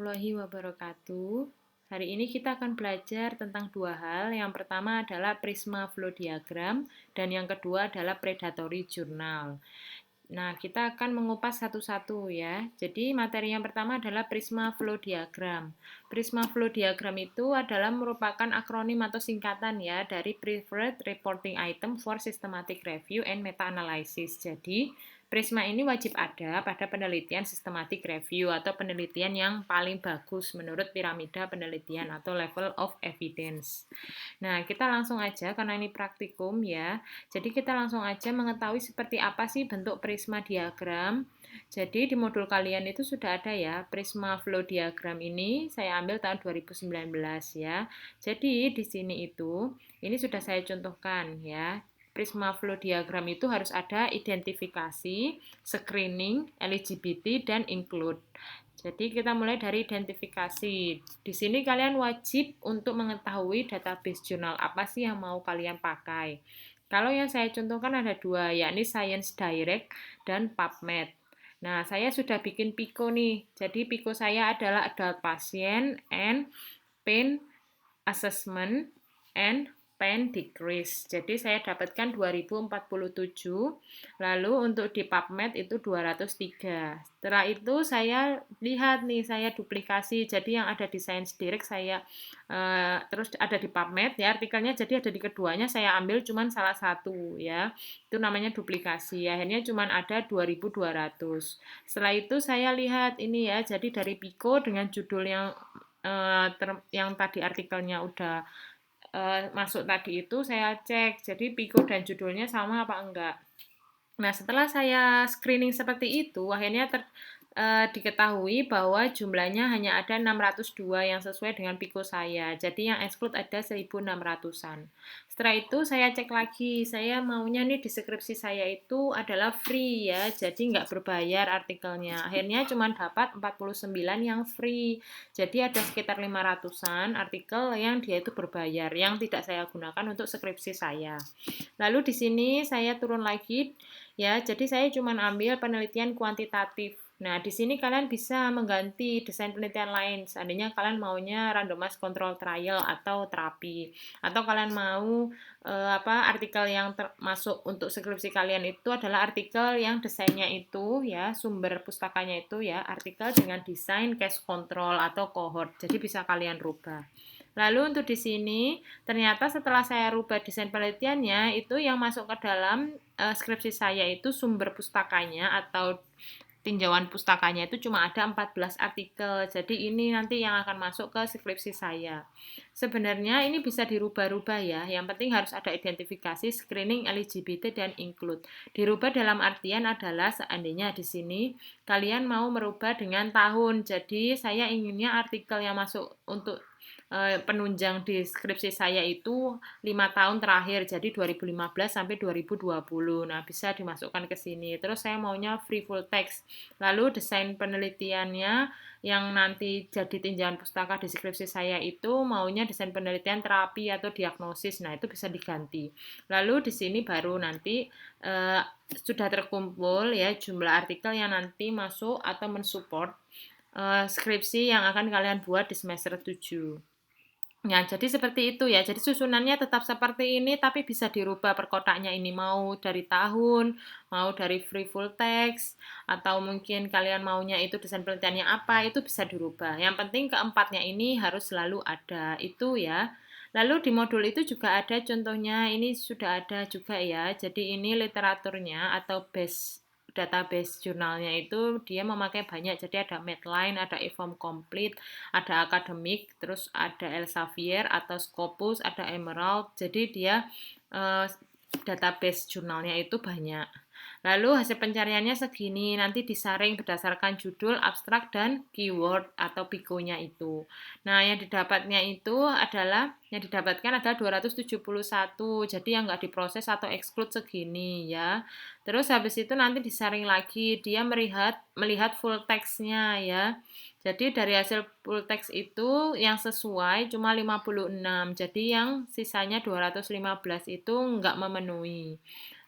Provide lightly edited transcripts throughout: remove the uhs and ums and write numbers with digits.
warahmatullahi wabarakatuh. Hari ini kita akan belajar tentang dua hal. Yang pertama adalah prisma flow diagram dan yang kedua adalah predatory journal. Nah, kita akan mengupas satu-satu ya. Jadi, materi yang pertama adalah prisma flow diagram. Prisma flow diagram itu adalah merupakan akronim atau singkatan ya dari Preferred Reporting Item for Systematic Review and Meta-Analysis. Jadi, prisma ini wajib ada pada penelitian systematic review atau penelitian yang paling bagus menurut piramida penelitian atau level of evidence. Nah, kita langsung aja karena ini praktikum ya. Jadi kita langsung aja mengetahui seperti apa sih bentuk prisma diagram. Jadi di modul kalian itu sudah ada ya, prisma flow diagram ini saya ambil tahun 2019 ya. Jadi di sini itu ini sudah saya contohkan ya. Prisma flow diagram itu harus ada identifikasi, screening, eligibility, dan include. Jadi kita mulai dari identifikasi. Di sini kalian wajib untuk mengetahui database jurnal apa sih yang mau kalian pakai. Kalau yang saya contohkan ada dua, yakni Science Direct dan PubMed. Nah, saya sudah bikin PICO nih. Jadi PICO saya adalah Adult Patient and Pain Assessment and Pain Decrease. Jadi saya dapatkan 2047. Lalu untuk di PubMed itu 203. Setelah itu saya lihat nih, saya duplikasi. Jadi yang ada di Science Direct saya terus ada di PubMed ya artikelnya. Jadi ada di keduanya saya ambil cuman salah satu ya. Itu namanya duplikasi. Akhirnya cuman ada 2200. Setelah itu saya lihat ini ya. Jadi dari Pico dengan judul yang tadi artikelnya udah masuk tadi itu saya cek, jadi Pico dan judulnya sama apa enggak. Nah, setelah saya screening seperti itu, akhirnya diketahui bahwa jumlahnya hanya ada 602 yang sesuai dengan Pico saya. Jadi yang exclude ada 1600-an. Setelah itu saya cek lagi, saya maunya nih di deskripsi saya itu adalah free ya, jadi nggak berbayar artikelnya. Akhirnya cuma dapat 49 yang free. Jadi ada sekitar 500-an artikel yang dia itu berbayar, yang tidak saya gunakan untuk skripsi saya. Lalu di sini saya turun lagi ya, jadi saya cuma ambil penelitian kuantitatif. Nah, di sini kalian bisa mengganti desain penelitian lain. Seandainya kalian maunya randomized control trial atau terapi, atau kalian mau artikel yang masuk untuk skripsi kalian itu adalah artikel yang desainnya itu ya, sumber pustakanya itu ya, artikel dengan desain case control atau cohort. Jadi bisa kalian rubah. Lalu untuk di sini, ternyata setelah saya rubah desain penelitiannya, itu yang masuk ke dalam skripsi saya itu sumber pustakanya atau tinjauan pustakanya itu cuma ada 14 artikel. Jadi ini nanti yang akan masuk ke skripsi saya. Sebenarnya ini bisa dirubah-rubah ya. Yang penting harus ada identifikasi, screening, eligibility, dan include. Dirubah dalam artian adalah seandainya di sini kalian mau merubah dengan tahun. Jadi saya inginnya artikel yang masuk untuk penunjang di skripsi saya itu 5 tahun terakhir, jadi 2015 sampai 2020. Nah, bisa dimasukkan ke sini. Terus saya maunya free full text. Lalu desain penelitiannya yang nanti jadi tinjauan pustaka di skripsi saya itu maunya desain penelitian terapi atau diagnosis. Nah, itu bisa diganti. Lalu di sini baru nanti sudah terkumpul ya jumlah artikel yang nanti masuk atau mensupport skripsi yang akan kalian buat di semester 7. Ya, jadi seperti itu ya. Jadi susunannya tetap seperti ini, tapi bisa dirubah per kotaknya ini. Mau dari tahun, mau dari free full text, atau mungkin kalian maunya itu desain penelitiannya apa, itu bisa dirubah. Yang penting keempatnya ini harus selalu ada. Itu ya. Lalu di modul itu juga ada contohnya, ini sudah ada juga ya. Jadi ini literaturnya atau database jurnalnya itu dia memakai banyak, jadi ada Medline, ada eForm Complete, ada akademik, terus ada Elsevier atau Scopus, ada Emerald, jadi dia database jurnalnya itu banyak. Lalu hasil pencariannya segini, nanti disaring berdasarkan judul, abstrak, dan keyword atau PICO-nya itu. Nah, yang didapatkan adalah 271, jadi yang nggak diproses atau exclude segini ya. Terus habis itu nanti disaring lagi, dia melihat full text-nya ya. Jadi dari hasil full text itu yang sesuai cuma 56, jadi yang sisanya 215 itu nggak memenuhi.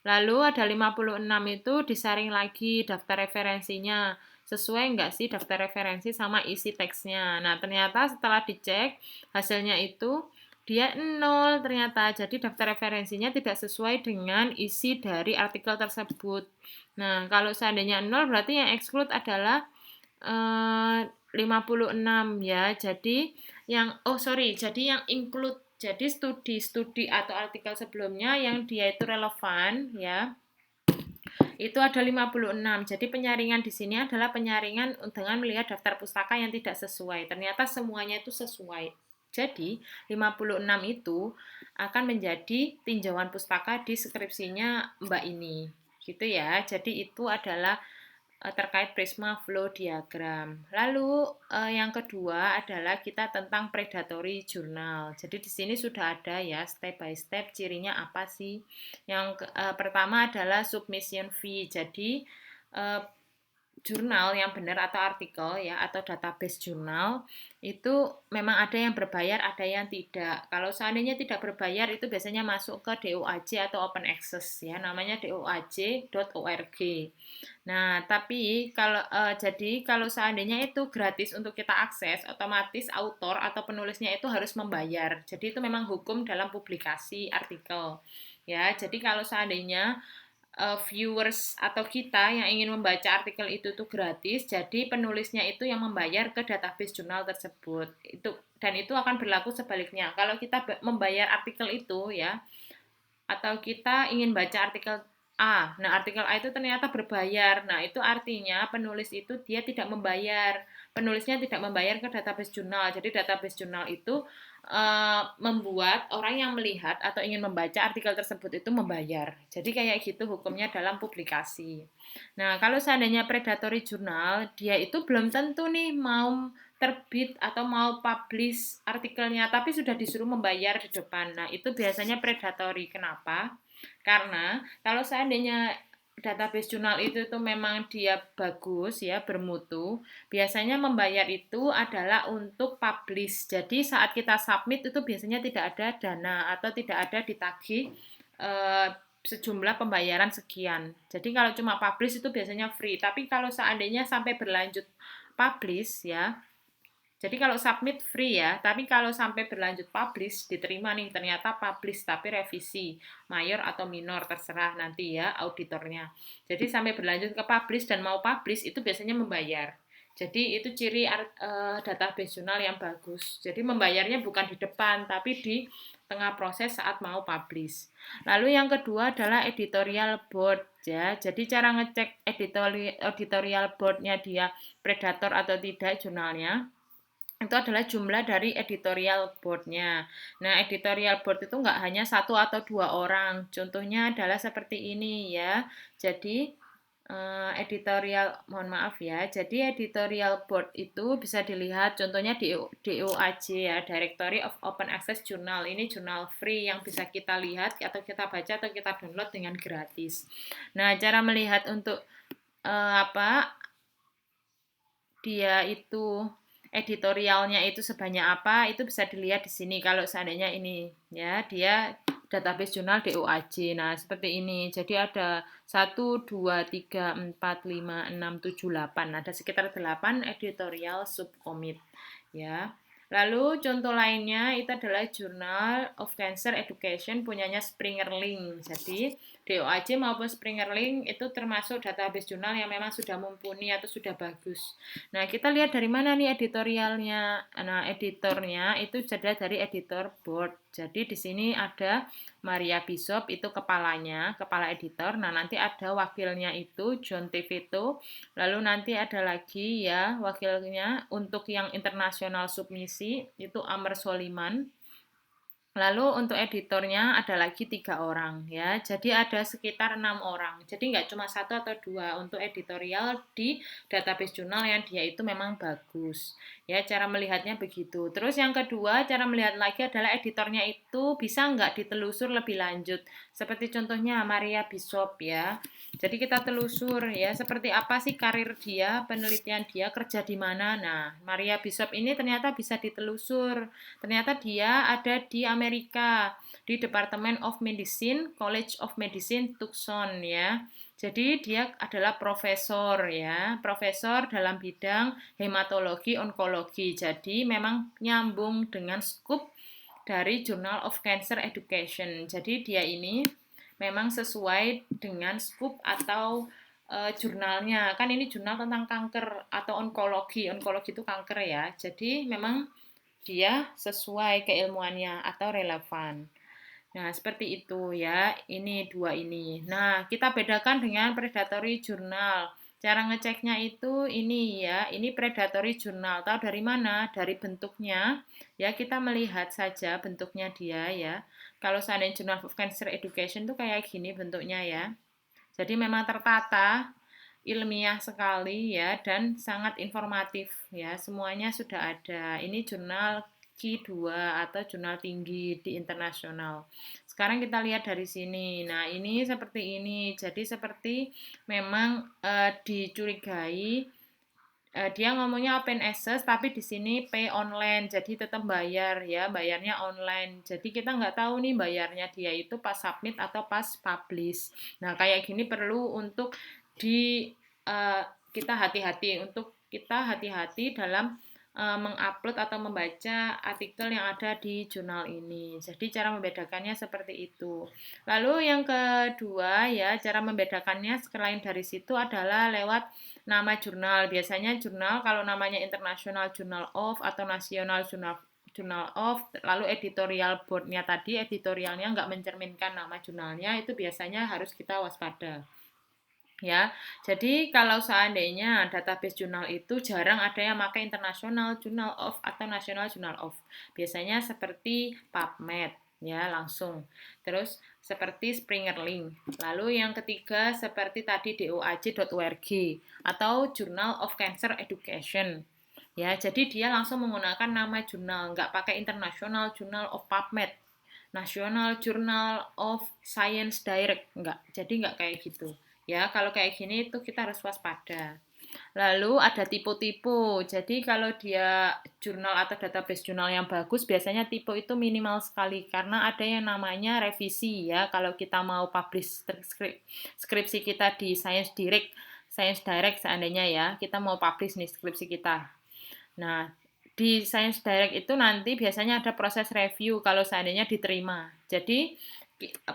Lalu ada 56 itu disaring lagi daftar referensinya. sesuai nggak sih daftar referensi sama isi teksnya. Nah, ternyata setelah dicek, hasilnya itu dia 0 ternyata. Jadi daftar referensinya tidak sesuai dengan isi dari artikel tersebut. Nah, kalau seandainya 0 berarti yang exclude adalah 56 ya. Jadi jadi yang include, jadi studi atau artikel sebelumnya yang dia itu relevan ya. Itu ada 56. Jadi penyaringan di sini adalah penyaringan dengan melihat daftar pustaka yang tidak sesuai. Ternyata semuanya itu sesuai. Jadi 56 itu akan menjadi tinjauan pustaka di skripsinya Mbak ini. Gitu ya. Jadi itu adalah terkait prisma flow diagram. Lalu yang kedua adalah kita tentang predatory journal. Jadi di sini sudah ada ya step by step cirinya apa sih. Yang pertama adalah submission fee. Jadi jurnal yang benar atau artikel ya atau database jurnal itu memang ada yang berbayar, ada yang tidak. Kalau seandainya tidak berbayar itu biasanya masuk ke DOAJ atau open access ya, namanya doaj.org. Nah, tapi kalau seandainya itu gratis untuk kita akses, otomatis autor atau penulisnya itu harus membayar. Jadi itu memang hukum dalam publikasi artikel. Ya, jadi kalau seandainya viewers atau kita yang ingin membaca artikel itu tuh gratis, jadi penulisnya itu yang membayar ke database jurnal tersebut. Dan itu akan berlaku sebaliknya. Kalau kita membayar artikel itu ya, atau kita ingin baca artikel A. Nah, artikel A itu ternyata berbayar. Nah, itu artinya penulis itu dia tidak membayar. Penulisnya tidak membayar ke database jurnal. Jadi database jurnal itu membuat orang yang melihat atau ingin membaca artikel tersebut itu membayar. Jadi kayak gitu hukumnya dalam publikasi. Nah, kalau seandainya predatory jurnal, dia itu belum tentu nih mau terbit atau mau publish artikelnya, tapi sudah disuruh membayar di depan. Nah, itu biasanya predatory. Kenapa? Karena kalau seandainya database jurnal itu tuh memang dia bagus ya, bermutu, biasanya membayar itu adalah untuk publish. Jadi saat kita submit itu biasanya tidak ada dana atau tidak ada ditagih sejumlah pembayaran sekian. Jadi kalau cuma publish itu biasanya free, tapi kalau seandainya sampai berlanjut publish ya, jadi kalau submit free ya, tapi kalau sampai berlanjut publish, diterima nih ternyata publish tapi revisi, mayor atau minor terserah nanti ya auditornya. Jadi sampai berlanjut ke publish dan mau publish itu biasanya membayar. Jadi itu ciri database jurnal yang bagus. Jadi membayarnya bukan di depan tapi di tengah proses saat mau publish. Lalu yang kedua adalah editorial board ya. Jadi cara ngecek editorial boardnya dia predator atau tidak jurnalnya itu adalah jumlah dari editorial board-nya. Nah, editorial board itu nggak hanya satu atau dua orang. Contohnya adalah seperti ini ya. Jadi, mohon maaf ya. Jadi, editorial board itu bisa dilihat contohnya di DOAJ ya, Directory of Open Access Journal. Ini jurnal free yang bisa kita lihat atau kita baca atau kita download dengan gratis. Nah, cara melihat untuk dia itu editorialnya itu sebanyak apa itu bisa dilihat di sini. Kalau seandainya ini ya dia database jurnal DOAJ. Nah, seperti ini. Jadi ada 1 2 3 4 5 6 7 8. Ada sekitar 8 editorial subcommit ya. Lalu contoh lainnya itu adalah Journal of Cancer Education punyanya Springerling. Jadi DOAJ maupun Springerling itu termasuk database jurnal yang memang sudah mumpuni atau sudah bagus. Nah, kita lihat dari mana nih editorialnya. Nah, editornya itu sudah dari editor board. Jadi di sini ada Maria Bishop itu kepalanya, kepala editor. Nah, nanti ada wakilnya itu John T. Vito. Lalu nanti ada lagi ya wakilnya untuk yang internasional submisi itu Amr Soliman. Lalu untuk editornya ada lagi 3 orang ya, jadi ada sekitar 6 orang. Jadi nggak cuma 1 atau 2 untuk editorial di database jurnal yang dia itu memang bagus. Ya, cara melihatnya begitu. Terus yang kedua, cara melihat lagi adalah editornya itu bisa nggak ditelusur lebih lanjut. Seperti contohnya Maria Bishop ya. Jadi kita telusur ya, seperti apa sih karir dia, penelitian dia, kerja di mana. Nah, Maria Bishop ini ternyata bisa ditelusur. Ternyata dia ada di Amerika Amerika di Department of Medicine, College of Medicine, Tucson ya. Jadi dia adalah profesor ya, profesor dalam bidang hematologi onkologi. Jadi memang nyambung dengan skup dari Journal of Cancer Education. Jadi dia ini memang sesuai dengan skup atau jurnalnya. Kan ini jurnal tentang kanker atau onkologi. Onkologi itu kanker ya. Jadi memang dia sesuai keilmuannya atau relevan. Nah, seperti itu ya. Ini dua ini. Nah, kita bedakan dengan predatory journal. Cara ngeceknya itu ini ya, ini predatory journal. Tahu dari mana? Dari bentuknya. Ya, kita melihat saja bentuknya dia ya. Kalau seandainya Journal of Cancer Education itu kayak gini bentuknya ya. Jadi memang tertata, ilmiah sekali ya dan sangat informatif ya. Semuanya sudah ada. Ini jurnal Q2 atau jurnal tinggi di internasional. Sekarang kita lihat dari sini. Nah, ini seperti ini. Jadi seperti memang dicurigai dia ngomongnya open access tapi di sini pay online. Jadi tetap bayar ya, bayarnya online. Jadi kita nggak tahu nih bayarnya dia itu pas submit atau pas publish. Nah, kayak gini perlu untuk di kita hati-hati untuk kita hati-hati dalam mengupload atau membaca artikel yang ada di jurnal ini. Jadi cara membedakannya seperti itu. Lalu yang kedua ya, cara membedakannya selain dari situ adalah lewat nama jurnal. Biasanya jurnal kalau namanya International Journal of atau National Journal of, lalu editorial board-nya tadi, editorialnya nggak mencerminkan nama jurnalnya, itu biasanya harus kita waspada. Ya, jadi kalau seandainya database jurnal itu jarang ada yang pakai International Journal of atau National Journal of. Biasanya seperti PubMed ya langsung. Terus seperti Springer Link. Lalu yang ketiga seperti tadi doaj.org atau Journal of Cancer Education. Ya, jadi dia langsung menggunakan nama jurnal, nggak pakai International Journal of PubMed. National Journal of Science Direct, enggak. Jadi enggak kayak gitu. Ya, kalau kayak gini itu kita harus waspada. Lalu ada tipe-tipe. Jadi kalau dia jurnal atau database jurnal yang bagus, biasanya tipe itu minimal sekali karena ada yang namanya revisi ya. Kalau kita mau publish skripsi kita di Science Direct seandainya ya, kita mau publish nih skripsi kita. Nah, di Science Direct itu nanti biasanya ada proses review kalau seandainya diterima. Jadi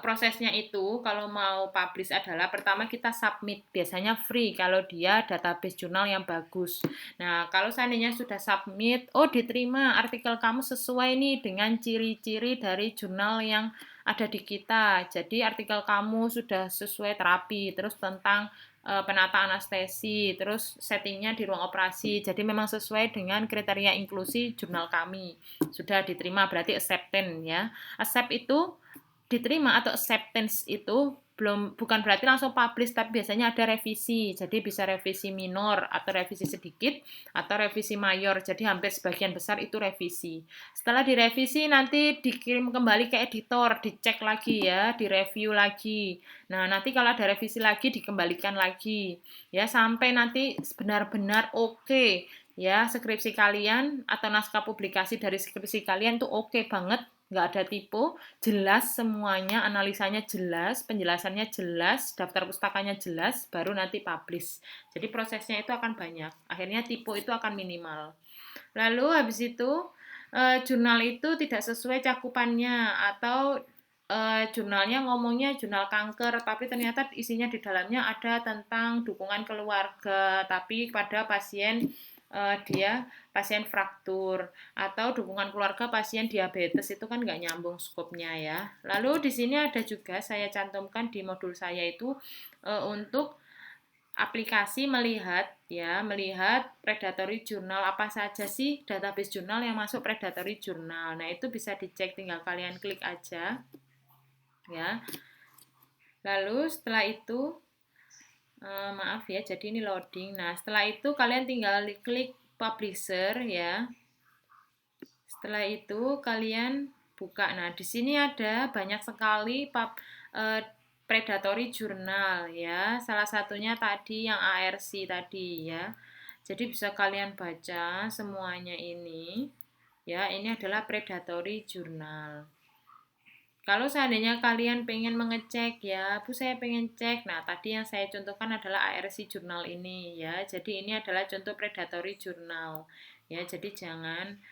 prosesnya itu kalau mau publish adalah pertama kita submit, biasanya free kalau dia database jurnal yang bagus. Nah, kalau seandainya sudah submit, oh diterima, artikel kamu sesuai nih dengan ciri-ciri dari jurnal yang ada di kita. Jadi artikel kamu sudah sesuai terapi, terus tentang penata anestesi, terus settingnya di ruang operasi. Jadi memang sesuai dengan kriteria inklusi jurnal kami. Sudah diterima berarti acceptance ya. Accept itu diterima atau acceptance itu bukan berarti langsung publish, tapi biasanya ada revisi. Jadi bisa revisi minor atau revisi sedikit atau revisi mayor. Jadi hampir sebagian besar itu revisi. Setelah direvisi nanti dikirim kembali ke editor, dicek lagi ya, direview lagi. Nah, nanti kalau ada revisi lagi dikembalikan lagi. Ya, sampai nanti benar-benar oke. Ya, skripsi kalian atau naskah publikasi dari skripsi kalian tuh oke banget, nggak ada tipe, jelas semuanya, analisanya jelas, penjelasannya jelas, daftar pustakanya jelas, baru nanti publish. Jadi prosesnya itu akan banyak. Akhirnya tipe itu akan minimal. Lalu habis itu jurnal itu tidak sesuai cakupannya atau jurnalnya ngomongnya jurnal kanker, tapi ternyata isinya di dalamnya ada tentang dukungan keluarga, tapi pada pasien dia pasien fraktur atau dukungan keluarga pasien diabetes, itu kan nggak nyambung skopnya ya. Lalu di sini ada juga saya cantumkan di modul saya itu untuk aplikasi melihat predatory journal apa saja sih database jurnal yang masuk predatory journal. Nah, itu bisa dicek, tinggal kalian klik aja ya. Lalu setelah itu maaf ya, jadi ini loading. Nah, setelah itu kalian tinggal klik publisher ya. Setelah itu kalian buka. Nah, di sini ada banyak sekali predatory journal ya. Salah satunya tadi yang ARC tadi ya. Jadi bisa kalian baca semuanya ini. Ya, ini adalah predatory journal. Kalau seandainya kalian pengen mengecek ya, Bu saya pengen cek. Nah, tadi yang saya contohkan adalah ARC jurnal ini ya. Jadi ini adalah contoh predatory jurnal. Ya, jadi jangan